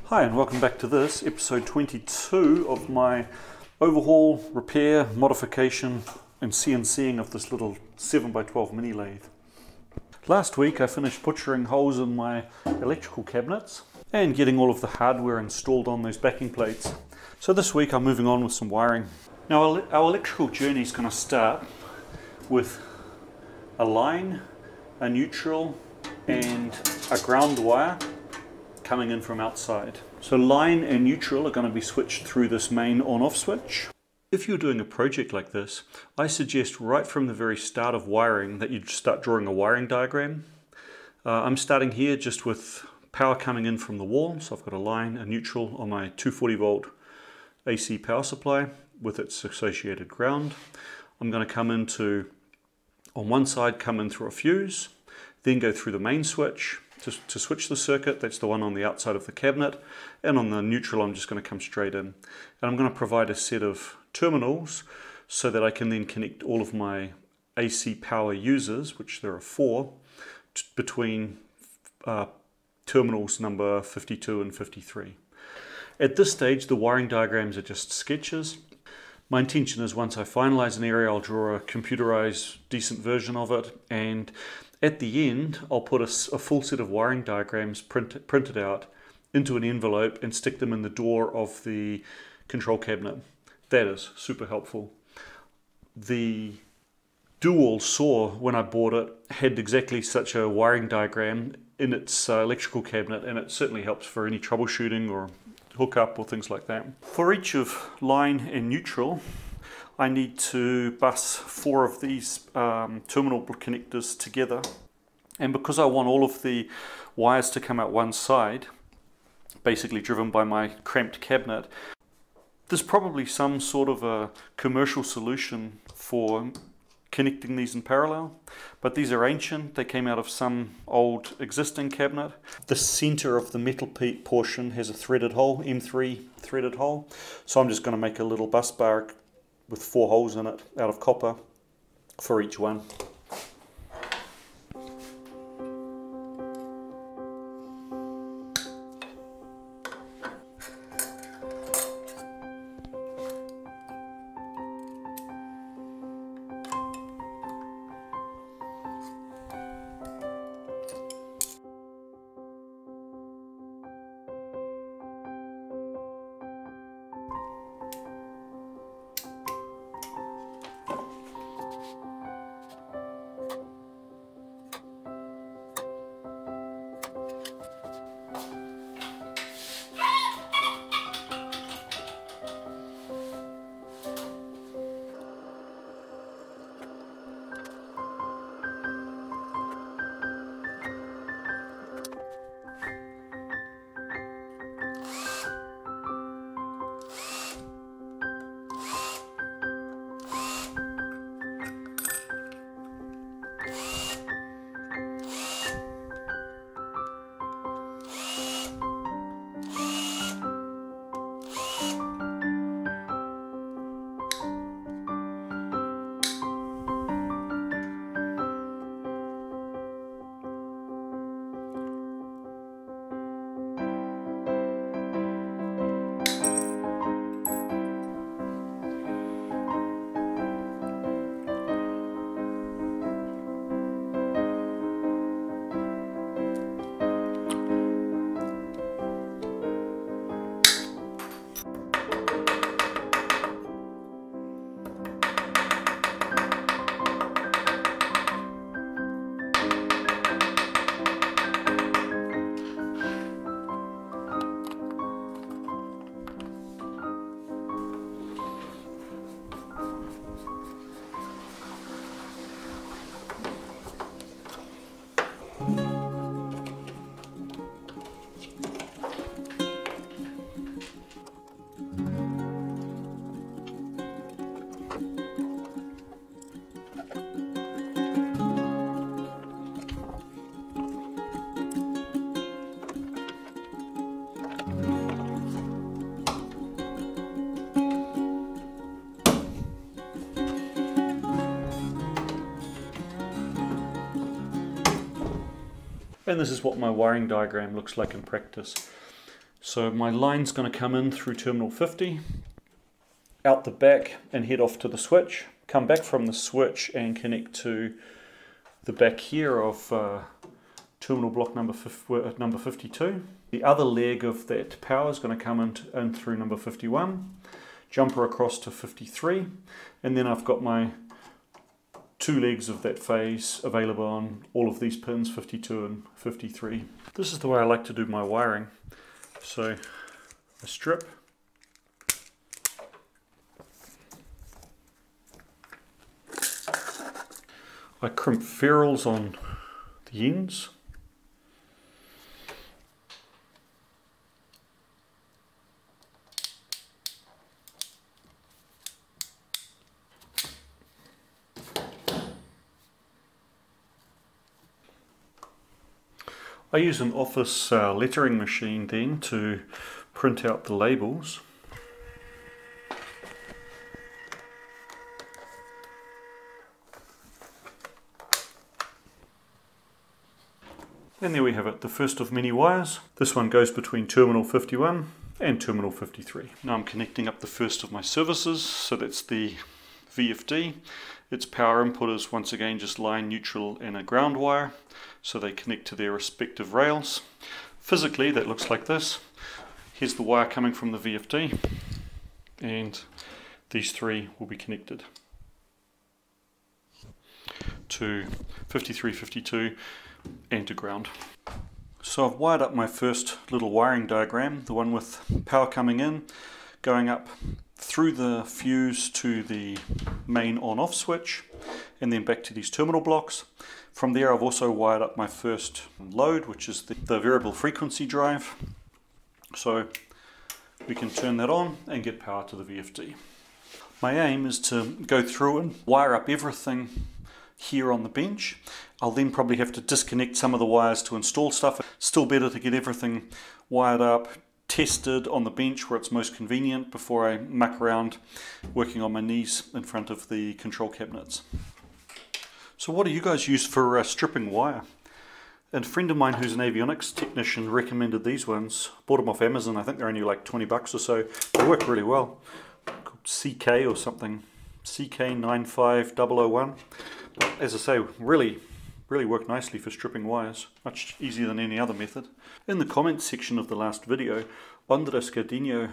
Hi and welcome back to this, episode 22 of my overhaul, repair, modification and CNC'ing of this little 7x12 mini lathe. Last week I finished butchering holes in my electrical cabinets and getting all of the hardware installed on those backing plates. So this week I'm moving on with some wiring. Now our electrical journey is going to start with a line, a neutral and a ground wire coming in from outside. So line and neutral are going to be switched through this main on-off switch. If you're doing a project like this, I suggest right from the very start of wiring that you start drawing a wiring diagram. I'm starting here just with power coming in from the wall, so I've got a line, a neutral on my 240 volt AC power supply with its associated ground. I'm going to come into, on one side, come in through a fuse, then go through the main switch to switch the circuit. That's the one on the outside of the cabinet, and on the neutral I'm just going to come straight in. And I'm going to provide a set of terminals so that I can then connect all of my AC power users, which there are 4, between terminals number 52 and 53. At this stage the wiring diagrams are just sketches. My intention is once I finalize an area I'll draw a computerized decent version of it, and at the end I'll put a full set of wiring diagrams printed out into an envelope and stick them in the door of the control cabinet. That is super helpful. The dual saw, when I bought it, had exactly such a wiring diagram in its electrical cabinet, and it certainly helps for any troubleshooting or hookup or things like that. For each of line and neutral I need to bus 4 of these terminal connectors together, and because I want all of the wires to come out one side, basically driven by my cramped cabinet, there's probably some sort of a commercial solution for connecting these in parallel, but these are ancient. They came out of some old existing cabinet. The center of the metal portion has a threaded hole, M3 threaded hole, so I'm just going to make a little bus bar with 4 holes in it out of copper for each one. And this is what my wiring diagram looks like in practice. So my line's going to come in through terminal 50, out the back and head off to the switch, come back from the switch and connect to the back here of terminal block number 52. The other leg of that power is going to come in through number 51, jumper across to 53, and then I've got my two legs of that phase available on all of these pins, 52 and 53. This is the way I like to do my wiring. So a strip, I crimp ferrules on the ends, I use an office lettering machine then to print out the labels. And there we have it, the first of many wires. This one goes between terminal 51 and terminal 53. Now I'm connecting up the first of my services, so that's the VFD. Its power input is once again just line, neutral and a ground wire, so they connect to their respective rails. Physically that looks like this. Here's the wire coming from the VFD, and these three will be connected to 53, 52 and to ground. So I've wired up my first little wiring diagram, the one with power coming in, going up through the fuse to the main on-off switch, and then back to these terminal blocks. From there I've also wired up my first load, which is the variable frequency drive, so we can turn that on and get power to the VFD. My aim is to go through and wire up everything here on the bench. I'll then probably have to disconnect some of the wires to install stuff. Still better to get everything wired up, tested on the bench where it's most convenient before I muck around working on my knees in front of the control cabinets. So what do you guys use for stripping wire? And a friend of mine who's an avionics technician recommended these ones. Bought them off Amazon. I think they're only like 20 bucks or so. They work really well. Called CK or something. CK95001. As I say, really work nicely for stripping wires. Much easier than any other method. In the comments section of the last video, Andres Gardino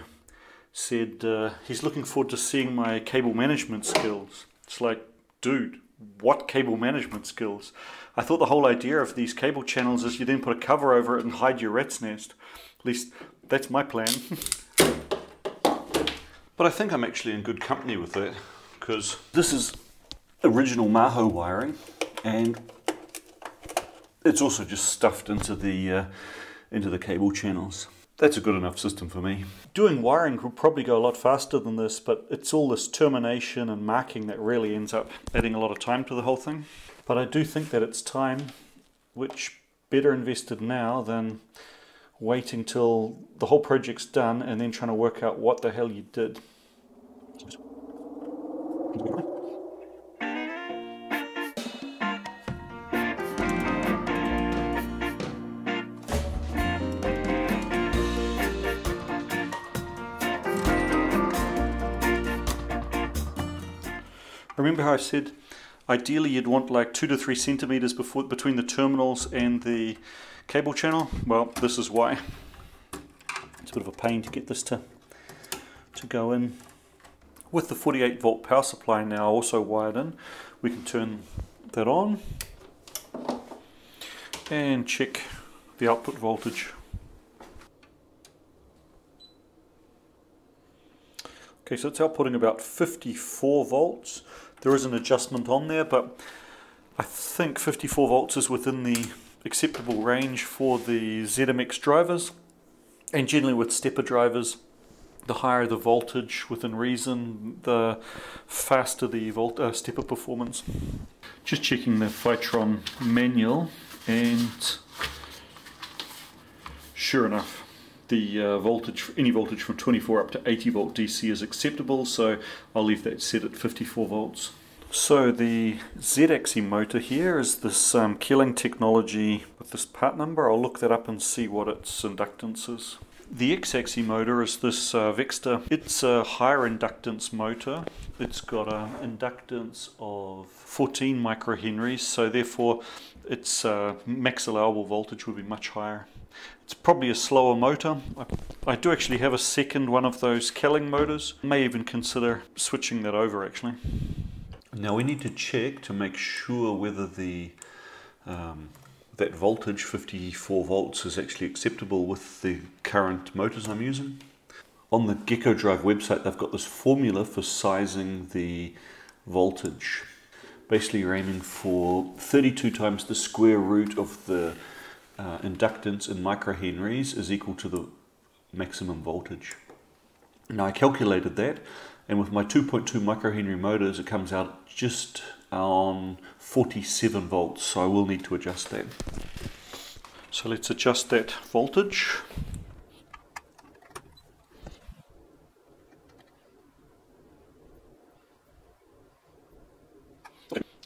said he's looking forward to seeing my cable management skills. It's like, dude, what cable management skills? I thought the whole idea of these cable channels is you then put a cover over it and hide your rat's nest. At least that's my plan. But I think I'm actually in good company with that, because this is original maho wiring, and it's also just stuffed into the cable channels. That's a good enough system for me. Doing wiring could probably go a lot faster than this, but it's all this termination and marking that really ends up adding a lot of time to the whole thing. But I do think that it's time, which better invested now than waiting till the whole project's done and then trying to work out what the hell you did. Remember how I said ideally you'd want like 2 to 3 centimeters between the terminals and the cable channel? Well, this is why. It's a bit of a pain to get this to go in. With the 48 volt power supply now also wired in, we can turn that on and check the output voltage. Okay, so it's outputting about 54 volts. There is an adjustment on there, but I think 54 volts is within the acceptable range for the ZMX drivers. And generally with stepper drivers, the higher the voltage within reason, the faster the stepper performance. Just checking the Vitron manual, and sure enough, the voltage, any voltage from 24 up to 80 volt DC is acceptable, so I'll leave that set at 54 volts. So the Z-axis motor here is this Killing technology with this part number. I'll look that up and see what its inductance is. The X-axis motor is this Vexter. It's a higher inductance motor. It's got an inductance of 14 microhenries, so therefore its max allowable voltage will be much higher. It's probably a slower motor. I do actually have a second one of those Kelling motors. I may even consider switching that over actually. Now we need to check to make sure whether the that voltage, 54 volts, is actually acceptable with the current motors I'm using. On the Geckodrive website, they've got this formula for sizing the voltage. Basically, you're aiming for 32 times the square root of the inductance in microhenries is equal to the maximum voltage. Now I calculated that, and with my 2.2 microhenry motors, it comes out just on 47 volts, so I will need to adjust that. So let's adjust that voltage.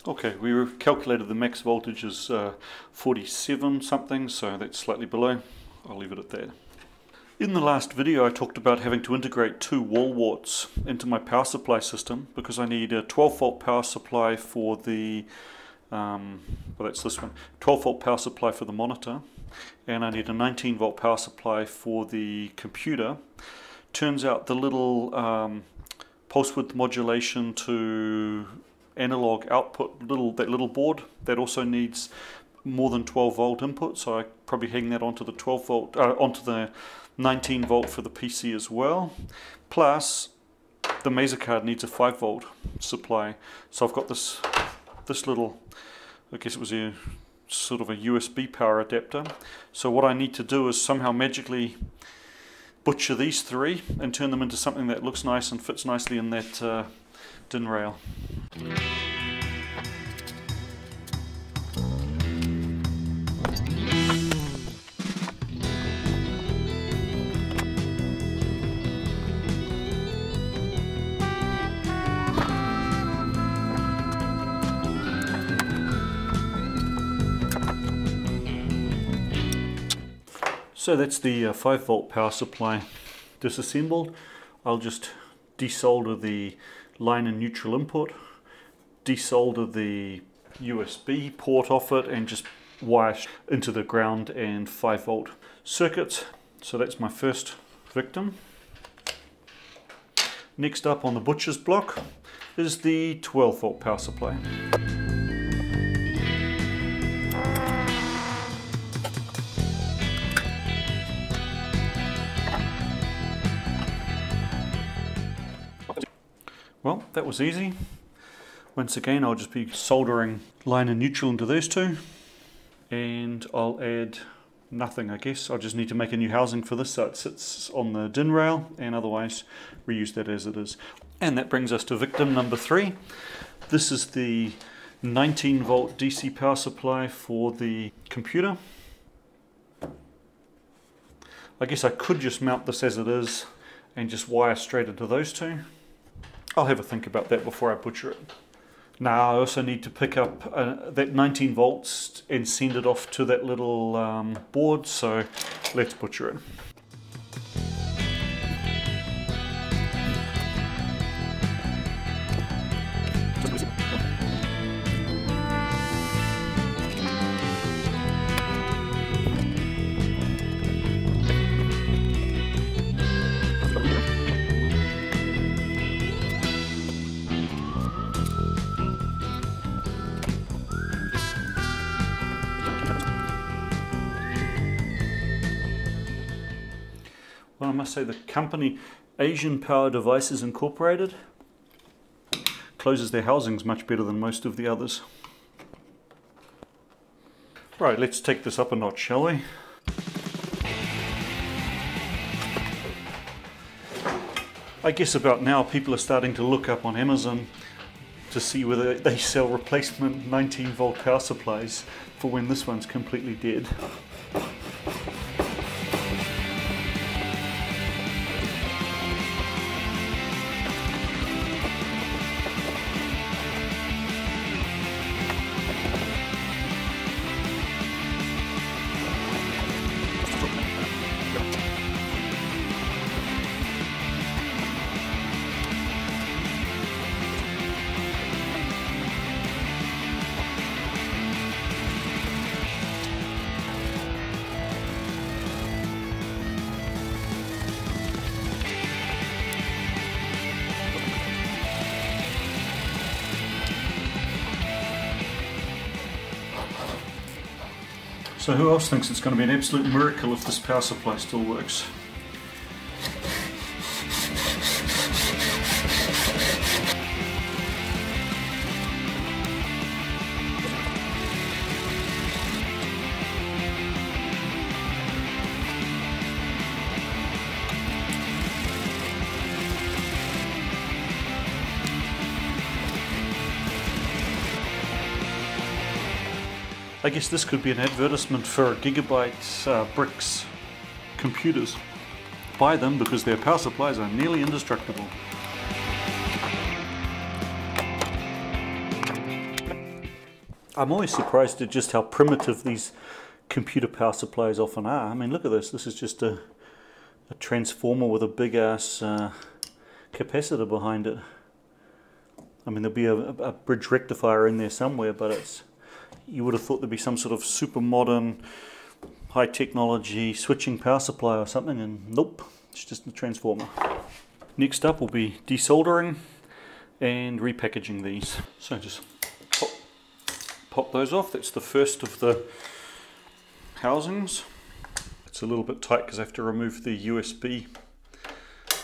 Okay, we calculated the max voltage is 47 something, so that's slightly below. I'll leave it at that. In the last video I talked about having to integrate 2 wall warts into my power supply system because I need a 12 volt power supply for the, well that's this one, 12 volt power supply for the monitor, and I need a 19 volt power supply for the computer. Turns out the little pulse width modulation to analog output, that little board, that also needs more than 12 volt input, so I probably hang that onto the 12 volt, onto the 19 volt for the PC as well. Plus, the Mesa card needs a 5 volt supply, so I've got this little, I guess it was a sort of a USB power adapter. So what I need to do is somehow magically butcher these 3 and turn them into something that looks nice and fits nicely in that DIN rail. So that's the 5 volt power supply disassembled. I'll just desolder the line and neutral input, desolder the USB port off it, and just wire into the ground and 5 volt circuits. So that's my first victim. Next up on the butcher's block is the 12 volt power supply. Well, that was easy. Once again, I'll just be soldering line and neutral into those 2, and I'll add nothing, I guess. I just need to make a new housing for this so it sits on the DIN rail, and otherwise reuse that as it is. And that brings us to victim number 3. This is the 19 volt DC power supply for the computer. I guess I could just mount this as it is and just wire straight into those 2. I'll have a think about that before I butcher it. Now I also need to pick up that 19 volts and send it off to that little board, so let's butcher it. Well, I must say the company Asian Power Devices Incorporated closes their housings much better than most of the others. Right, let's take this up a notch, shall we? I guess about now people are starting to look up on Amazon to see whether they sell replacement 19 volt power supplies for when this one's completely dead. So who else thinks it's going to be an absolute miracle if this power supply still works? I guess this could be an advertisement for Gigabyte bricks computers. Buy them because their power supplies are nearly indestructible. I'm always surprised at just how primitive these computer power supplies often are. I mean, look at this. This is just a transformer with a big ass capacitor behind it. I mean, there'll be a bridge rectifier in there somewhere, but it's, you would have thought there'd be some sort of super modern, high technology switching power supply or something, and nope, it's just a transformer. Next up will be desoldering and repackaging these. So just pop those off. That's the first of the housings. It's a little bit tight because I have to remove the USB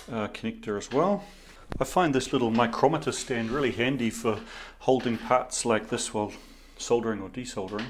connector as well. I find this little micrometer stand really handy for holding parts like this while soldering or desoldering.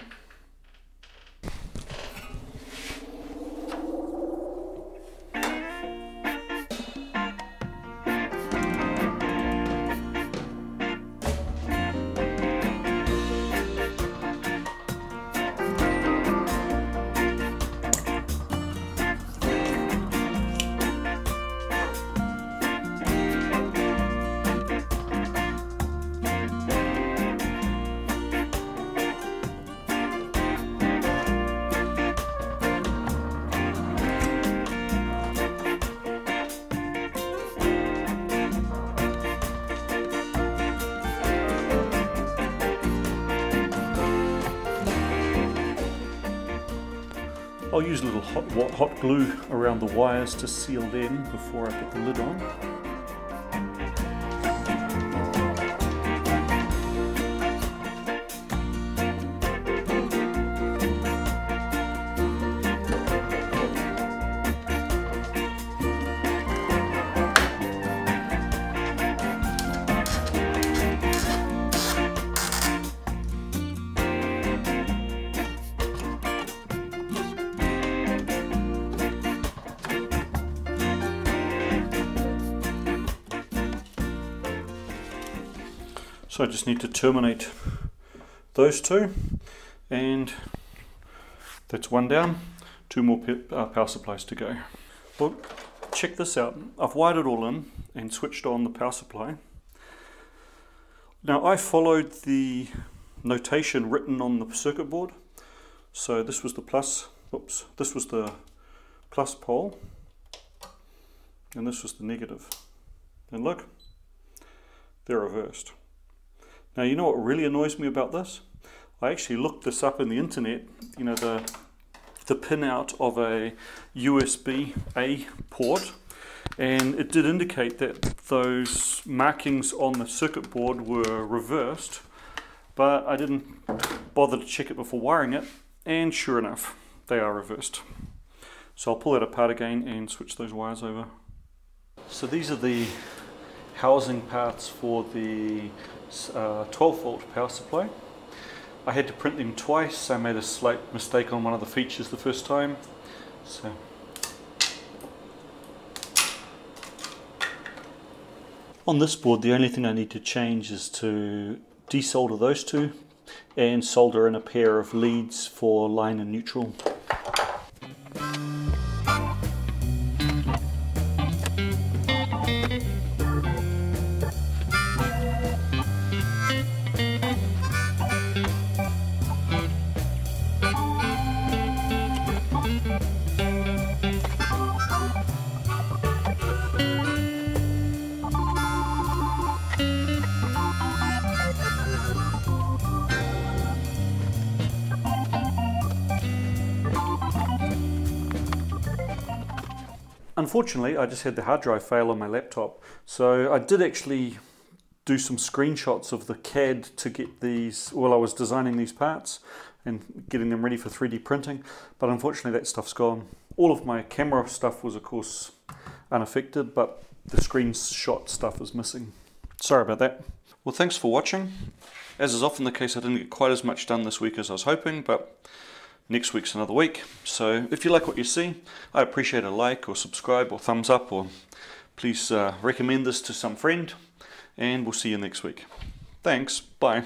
I'll use a little hot glue around the wires to seal them before I put the lid on. So I just need to terminate those two, and that's one down, two more power supplies to go. Well, check this out. I've wired it all in and switched on the power supply. Now I followed the notation written on the circuit board. So this was the plus, oops, this was the plus pole, and this was the negative. And look, they're reversed. Now, you know what really annoys me about this? I actually looked this up in the internet, you know, the pinout of a USB-A port, and it did indicate that those markings on the circuit board were reversed, but I didn't bother to check it before wiring it, and sure enough, they are reversed. So I'll pull that apart again and switch those wires over. So these are the housing parts for the 12-volt power supply. I had to print them twice. I made a slight mistake on one of the features the first time. So on this board, the only thing I need to change is to desolder those two and solder in a pair of leads for line and neutral. Unfortunately, I just had the hard drive fail on my laptop, so I did actually do some screenshots of the CAD to get these while I was designing these parts, and getting them ready for 3D printing, but unfortunately that stuff's gone. All of my camera stuff was of course unaffected, but the screenshot stuff is missing. Sorry about that. Well, thanks for watching. As is often the case, I didn't get quite as much done this week as I was hoping, but next week's another week. So if you like what you see, I appreciate a like or subscribe or thumbs up, or please recommend this to some friend, and we'll see you next week. Thanks, bye.